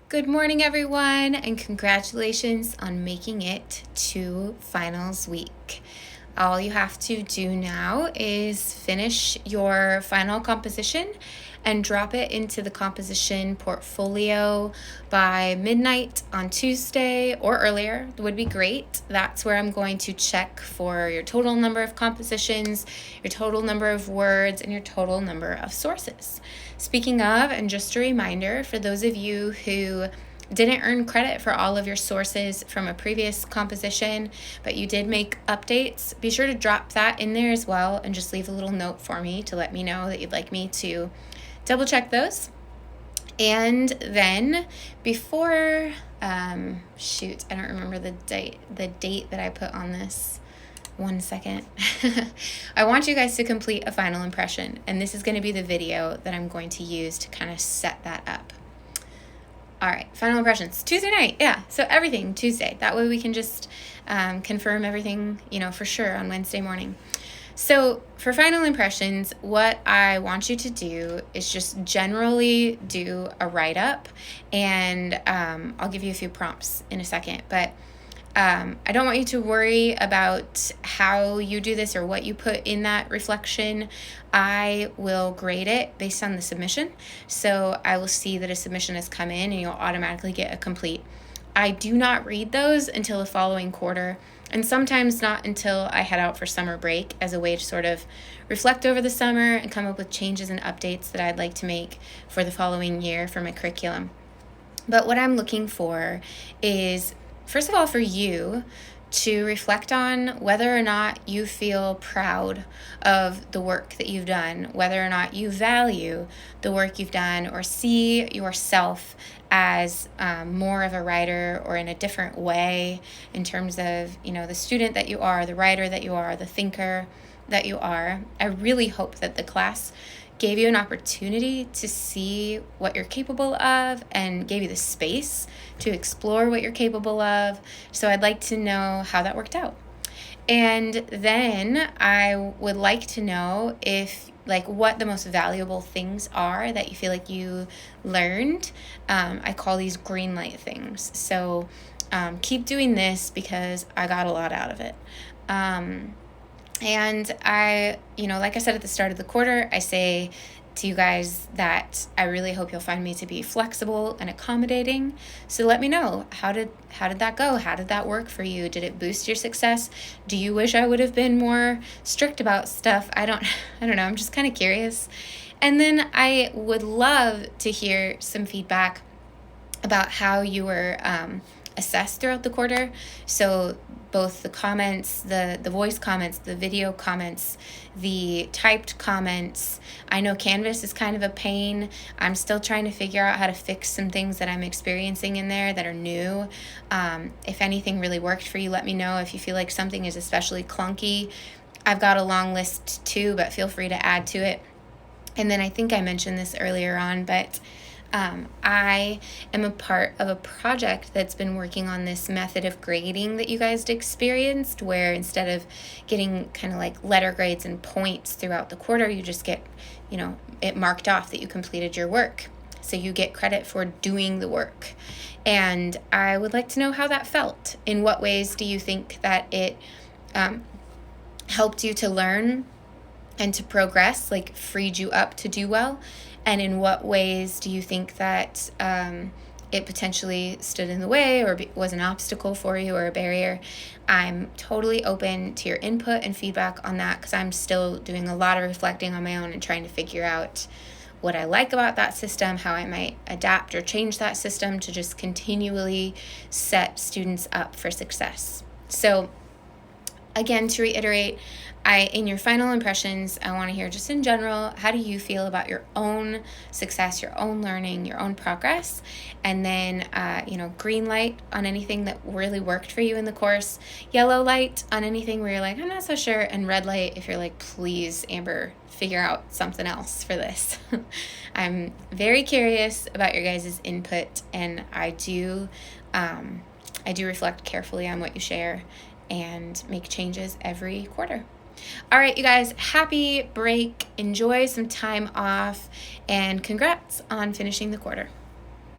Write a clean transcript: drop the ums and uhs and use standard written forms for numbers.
Good morning, everyone, and congratulations on making it to finals week. All you have to do now is finish your final composition and drop it into the composition portfolio by midnight on Tuesday or earlier would be great. That's where I'm going to check for your total number of compositions, your total number of words, and your total number of sources. Speaking of, and just a reminder for those of you who didn't earn credit for all of your sources from a previous composition, but you did make updates, be sure to drop that in there as well and just leave a little note for me to let me know that you'd like me to double check those. And then before, I don't remember the date that I put on this. 1 second. I want you guys to complete a final impression, and this is going to be the video that I'm going to use to kind of set that up. All right, final impressions. Tuesday night, yeah, so everything Tuesday. That way we can just confirm everything, for sure on Wednesday morning. So for final impressions, what I want you to do is just generally do a write-up, and I'll give you a few prompts in a second, but I don't want you to worry about how you do this or what you put in that reflection. I will grade it based on the submission. So I will see that a submission has come in and you'll automatically get a complete. I do not read those until the following quarter, and sometimes not until I head out for summer break, as a way to sort of reflect over the summer and come up with changes and updates that I'd like to make for the following year for my curriculum. But what I'm looking for is, first of all, for you to reflect on whether or not you feel proud of the work that you've done, whether or not you value the work you've done, or see yourself as more of a writer or in a different way in terms of, the student that you are, the writer that you are, the thinker that you are. I really hope that the class gave you an opportunity to see what you're capable of and gave you the space to explore what you're capable of. So I'd like to know how that worked out. And then I would like to know what the most valuable things are that you feel like you learned. I call these green light things. So keep doing this because I got a lot out of it. And I, like I said at the start of the quarter, I say to you guys that I really hope you'll find me to be flexible and accommodating. So let me know, how did that go? How did that work for you? Did it boost your success? Do you wish I would have been more strict about stuff? I don't know. I'm just kind of curious. And then I would love to hear some feedback about how you were assessed throughout the quarter. So both the comments, the voice comments, the video comments, the typed comments. I know Canvas is kind of a pain. I'm still trying to figure out how to fix some things that I'm experiencing in there that are new. If anything really worked for you, let me know. If you feel like something is especially clunky, I've got a long list too, but feel free to add to it. And then I think I mentioned this earlier on, but I am a part of a project that's been working on this method of grading that you guys experienced, where instead of getting kind of like letter grades and points throughout the quarter, you just get, it marked off that you completed your work. So you get credit for doing the work. And I would like to know how that felt. In what ways do you think that it helped you to learn and to progress, freed you up to do well? And in what ways do you think that it potentially stood in the way or was an obstacle for you or a barrier? I'm totally open to your input and feedback on that, because I'm still doing a lot of reflecting on my own and trying to figure out what I like about that system, how I might adapt or change that system to just continually set students up for success. So again, to reiterate, in your final impressions, I want to hear just in general, how do you feel about your own success, your own learning, your own progress? And then, green light on anything that really worked for you in the course, yellow light on anything where you're like, I'm not so sure, and red light if you're like, please, Amber, figure out something else for this. I'm very curious about your guys' input, and I do reflect carefully on what you share and make changes every quarter. All right, you guys, happy break. Enjoy some time off, and congrats on finishing the quarter.